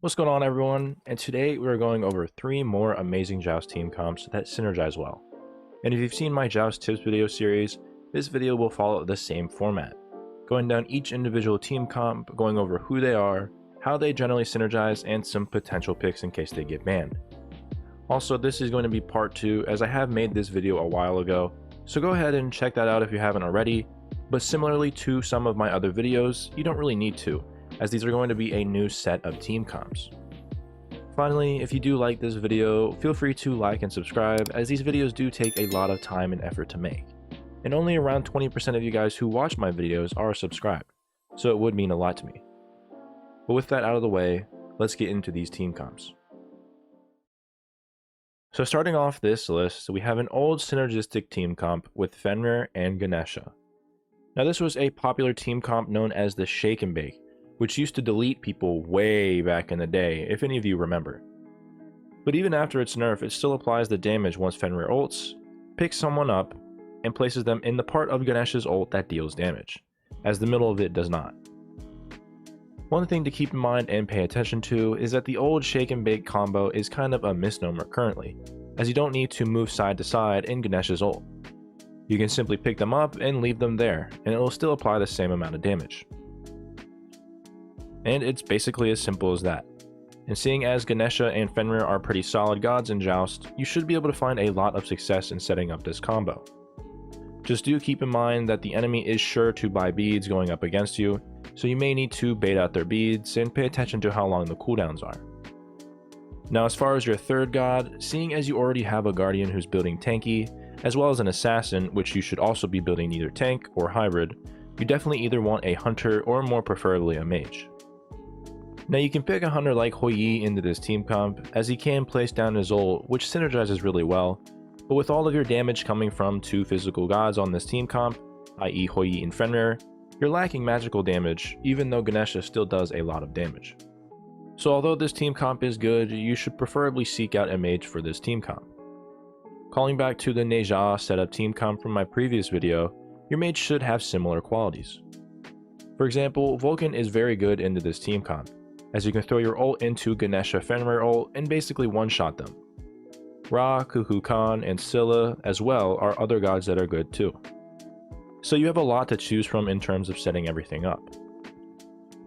What's going on, everyone? And today we're going over 3 more amazing Joust team comps that synergize well. And if you've seen my Joust tips video series, this video will follow the same format, going down each individual team comp, going over who they are, how they generally synergize, and some potential picks in case they get banned. Also, this is going to be part 2, as I have made this video a while ago, so go ahead and check that out if you haven't already. But similarly to some of my other videos, you don't really need to, as these are going to be a new set of team comps. Finally, if you do like this video, feel free to like and subscribe, as these videos do take a lot of time and effort to make. And only around 20% of you guys who watch my videos are subscribed, so it would mean a lot to me. But with that out of the way, let's get into these team comps. So starting off this list, we have an old synergistic team comp with Fenrir and Ganesha. Now this was a popular team comp known as the Shake and Bake, which used to delete people way back in the day, if any of you remember. But even after its nerf, it still applies the damage once Fenrir ults, picks someone up, and places them in the part of Ganesha's ult that deals damage, as the middle of it does not. One thing to keep in mind and pay attention to is that the old Shake and Bake combo is kind of a misnomer currently, as you don't need to move side to side in Ganesha's ult. You can simply pick them up and leave them there, and it will still apply the same amount of damage. And it's basically as simple as that. And seeing as Ganesha and Fenrir are pretty solid gods in Joust, you should be able to find a lot of success in setting up this combo. Just do keep in mind that the enemy is sure to buy beads going up against you, so you may need to bait out their beads and pay attention to how long the cooldowns are. Now as far as your third god, seeing as you already have a guardian who's building tanky, as well as an assassin which you should also be building either tank or hybrid, you definitely either want a hunter or more preferably a mage. Now you can pick a hunter like Hou Yi into this team comp, as he can place down his ult, which synergizes really well, but with all of your damage coming from 2 physical gods on this team comp, i.e. Hou Yi and Fenrir, you're lacking magical damage, even though Ganesha still does a lot of damage. So although this team comp is good, you should preferably seek out a mage for this team comp. Calling back to the Neja setup team comp from my previous video, your mage should have similar qualities. For example, Vulcan is very good into this team comp, as you can throw your ult into Ganesha Fenrir ult and basically one-shot them. Ra, Kukulkan, and Scylla as well are other gods that are good too. So you have a lot to choose from in terms of setting everything up.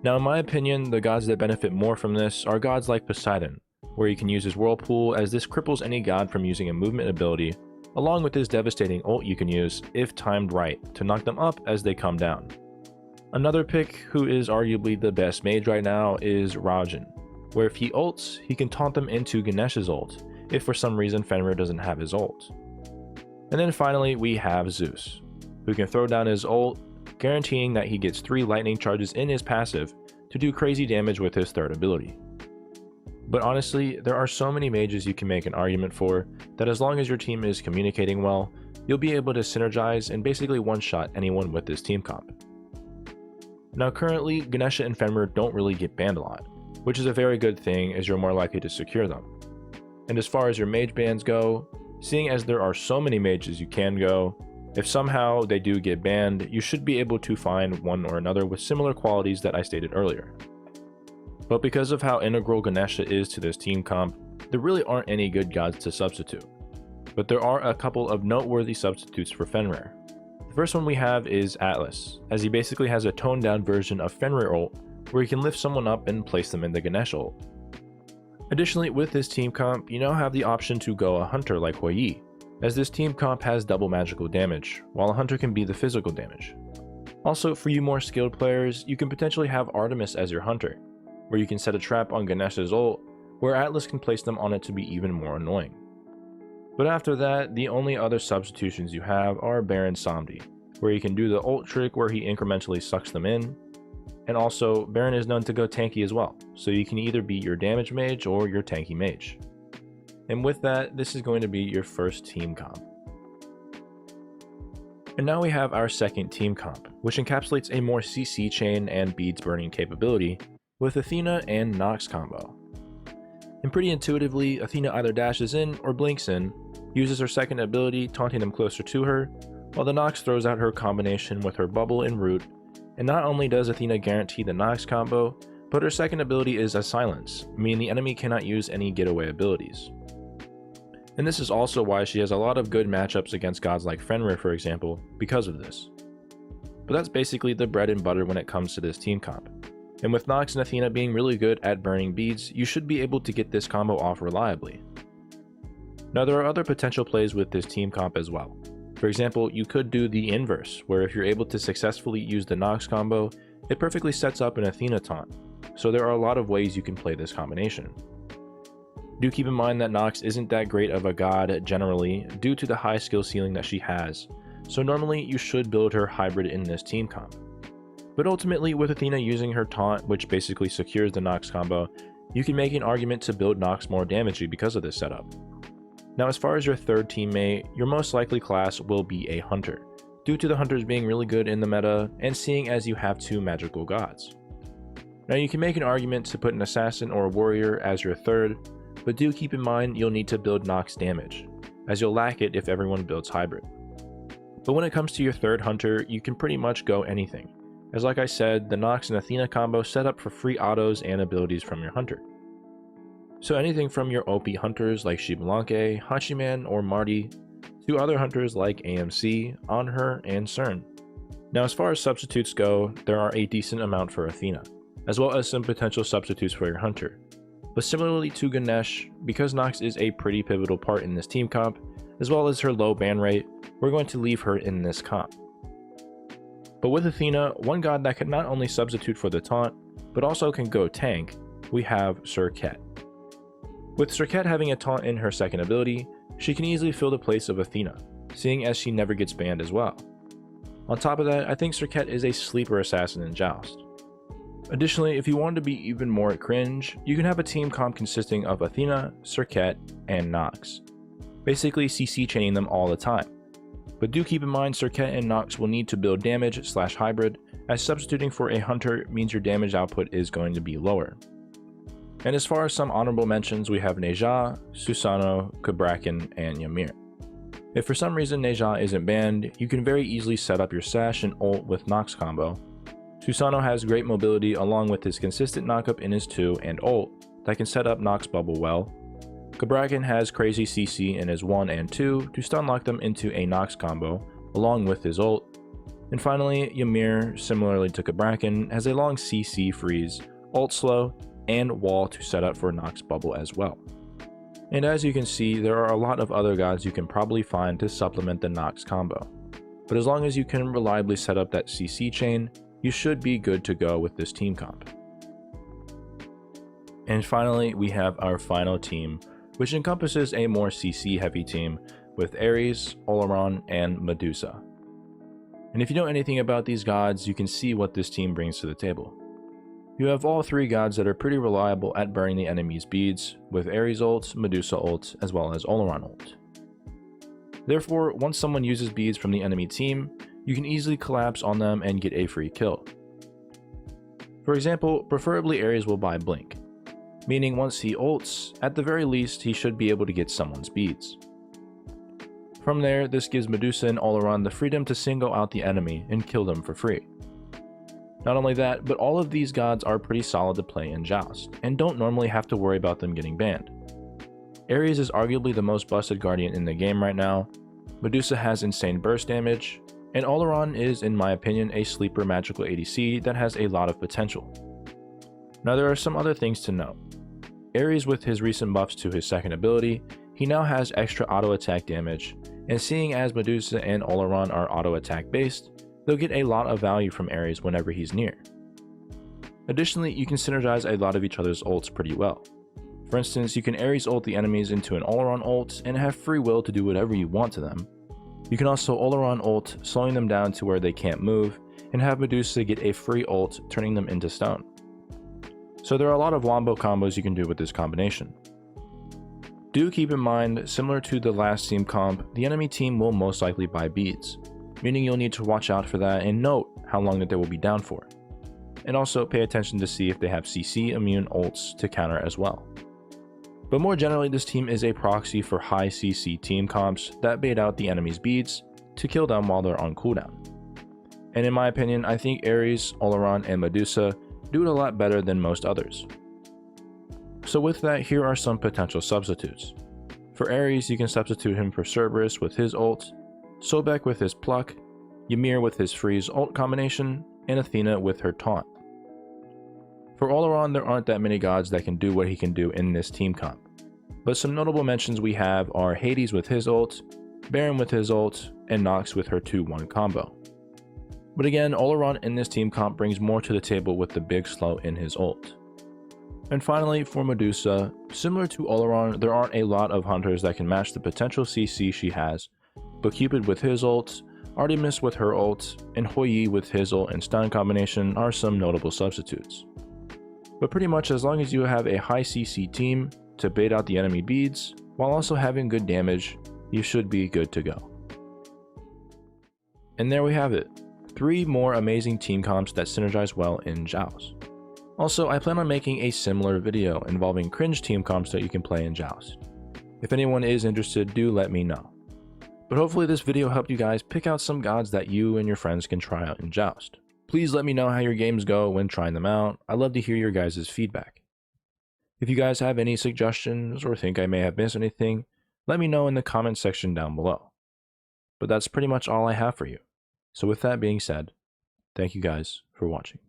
Now in my opinion, the gods that benefit more from this are gods like Poseidon, where you can use his Whirlpool, as this cripples any god from using a movement ability, along with his devastating ult you can use, if timed right, to knock them up as they come down. Another pick who is arguably the best mage right now is Rajan, where if he ults, he can taunt them into Ganesha's ult, if for some reason Fenrir doesn't have his ult. And then finally we have Zeus, who can throw down his ult, guaranteeing that he gets 3 lightning charges in his passive to do crazy damage with his third ability. But honestly, there are so many mages you can make an argument for that as long as your team is communicating well, you'll be able to synergize and basically one-shot anyone with this team comp. Now currently, Ganesha and Fenrir don't really get banned a lot, which is a very good thing as you're more likely to secure them. And as far as your mage bans go, seeing as there are so many mages you can go, if somehow they do get banned, you should be able to find one or another with similar qualities that I stated earlier. But because of how integral Ganesha is to this team comp, there really aren't any good gods to substitute. But there are a couple of noteworthy substitutes for Fenrir. The first one we have is Atlas, as he basically has a toned down version of Fenrir ult, where you can lift someone up and place them in the Ganesha ult. Additionally, with this team comp, you now have the option to go a hunter like Hou Yi, as this team comp has double magical damage, while a hunter can be the physical damage. Also, for you more skilled players, you can potentially have Artemis as your hunter, where you can set a trap on Ganesha's ult, where Atlas can place them on it to be even more annoying. But after that, the only other substitutions you have are Baron Samedi, where you can do the ult trick where he incrementally sucks them in, and also Baron is known to go tanky as well, so you can either be your damage mage or your tanky mage. And with that, this is going to be your first team comp. And now we have our second team comp, which encapsulates a more CC chain and beads burning capability with Athena and Nox combo. And pretty intuitively, Athena either dashes in or blinks in, uses her second ability taunting them closer to her, while the Nox throws out her combination with her bubble and root, and not only does Athena guarantee the Nox combo, but her second ability is a silence, meaning the enemy cannot use any getaway abilities. And this is also why she has a lot of good matchups against gods like Fenrir, for example, because of this. But that's basically the bread and butter when it comes to this team comp. And with Nox and Athena being really good at burning beads, you should be able to get this combo off reliably. Now there are other potential plays with this team comp as well. For example, you could do the inverse, where if you're able to successfully use the Nox combo, it perfectly sets up an Athena taunt. So there are a lot of ways you can play this combination. Do keep in mind that Nox isn't that great of a god generally due to the high skill ceiling that she has, so normally you should build her hybrid in this team comp. But ultimately, with Athena using her taunt, which basically secures the Nox combo, you can make an argument to build Nox more damagey because of this setup. Now as far as your third teammate, your most likely class will be a Hunter, due to the Hunters being really good in the meta and seeing as you have two magical gods. Now you can make an argument to put an Assassin or a Warrior as your third, but do keep in mind you'll need to build Nox damage, as you'll lack it if everyone builds hybrid. But when it comes to your third Hunter, you can pretty much go anything, as like I said, the Nox and Athena combo set up for free autos and abilities from your Hunter. So anything from your OP Hunters like Xbalanque, Hachiman, or Marty, to other Hunters like AMC, Anhur, and Cern. Now as far as substitutes go, there are a decent amount for Athena, as well as some potential substitutes for your Hunter. But similarly to Ganesh, because Nox is a pretty pivotal part in this team comp, as well as her low ban rate, we're going to leave her in this comp. But with Athena, one god that can not only substitute for the taunt, but also can go tank, we have Serket. With Serket having a taunt in her second ability, she can easily fill the place of Athena, seeing as she never gets banned as well. On top of that, I think Serket is a sleeper assassin in Joust. Additionally, if you wanted to be even more cringe, you can have a team comp consisting of Athena, Serket, and Nox, basically CC chaining them all the time. But do keep in mind Serket and Nox will need to build damage / hybrid, as substituting for a Hunter means your damage output is going to be lower. And as far as some honorable mentions, we have Neja, Susano, Kabrakan, and Ymir. If for some reason Neja isn't banned, you can very easily set up your Sash and ult with Nox combo. Susano has great mobility along with his consistent knockup in his 2 and ult that can set up Nox bubble well. Kabrakan has crazy CC in his 1 and 2 to stun lock them into a Nox combo along with his ult. And finally, Ymir, similarly to Kabrakan, has a long CC freeze, ult slow, and wall to set up for Nox bubble as well. And as you can see, there are a lot of other gods you can probably find to supplement the Nox combo. But as long as you can reliably set up that CC chain, you should be good to go with this team comp. And finally, we have our final team, which encompasses a more CC heavy team with Ares, Oleron, and Medusa. And if you know anything about these gods, you can see what this team brings to the table. You have all three gods that are pretty reliable at burning the enemy's beads, with Ares ult, Medusa ult, as well as Oleron ult. Therefore, once someone uses beads from the enemy team, you can easily collapse on them and get a free kill. For example, preferably Ares will buy Blink, meaning once he ults, at the very least he should be able to get someone's beads. From there, this gives Medusa and Oleron the freedom to single out the enemy and kill them for free. Not only that, but all of these gods are pretty solid to play in Joust, and don't normally have to worry about them getting banned. Ares is arguably the most busted guardian in the game right now, Medusa has insane burst damage, and Oleron is, in my opinion, a sleeper magical ADC that has a lot of potential. Now there are some other things to note. Ares, with his recent buffs to his second ability, he now has extra auto attack damage, and seeing as Medusa and Oleron are auto attack based, they'll get a lot of value from Ares whenever he's near. Additionally, you can synergize a lot of each other's ults pretty well. For instance, you can Ares ult the enemies into an Oleron ult and have free will to do whatever you want to them. You can also Oleron ult, slowing them down to where they can't move, and have Medusa get a free ult, turning them into stone. So there are a lot of wombo combos you can do with this combination. Do keep in mind, similar to the last team comp, the enemy team will most likely buy beads, meaning you'll need to watch out for that and note how long that they will be down for. And also pay attention to see if they have CC immune ults to counter as well. But more generally, this team is a proxy for high CC team comps that bait out the enemy's beads to kill them while they're on cooldown. And in my opinion, I think Ares, Oleron, and Medusa do it a lot better than most others. So with that, here are some potential substitutes. For Ares, you can substitute him for Cerberus with his ult, Sobek with his pluck, Ymir with his freeze ult combination, and Athena with her taunt. For Oleron, there aren't that many gods that can do what he can do in this team comp, but some notable mentions we have are Hades with his ult, Baron with his ult, and Nox with her 2-1 combo. But again, Oleron in this team comp brings more to the table with the big slow in his ult. And finally, for Medusa, similar to Oleron, there aren't a lot of hunters that can match the potential CC she has, but Cupid with his ult, Artemis with her ult, and Hou Yi with his ult and stun combination are some notable substitutes. But pretty much as long as you have a high CC team to bait out the enemy beads, while also having good damage, you should be good to go. And there we have it, 3 more amazing team comps that synergize well in Joust. Also, I plan on making a similar video involving cringe team comps that you can play in Joust. If anyone is interested, do let me know. But hopefully this video helped you guys pick out some gods that you and your friends can try out in Joust. Please let me know how your games go when trying them out. I'd love to hear your guys' feedback. If you guys have any suggestions or think I may have missed anything, let me know in the comment section down below. But that's pretty much all I have for you. So with that being said, thank you guys for watching.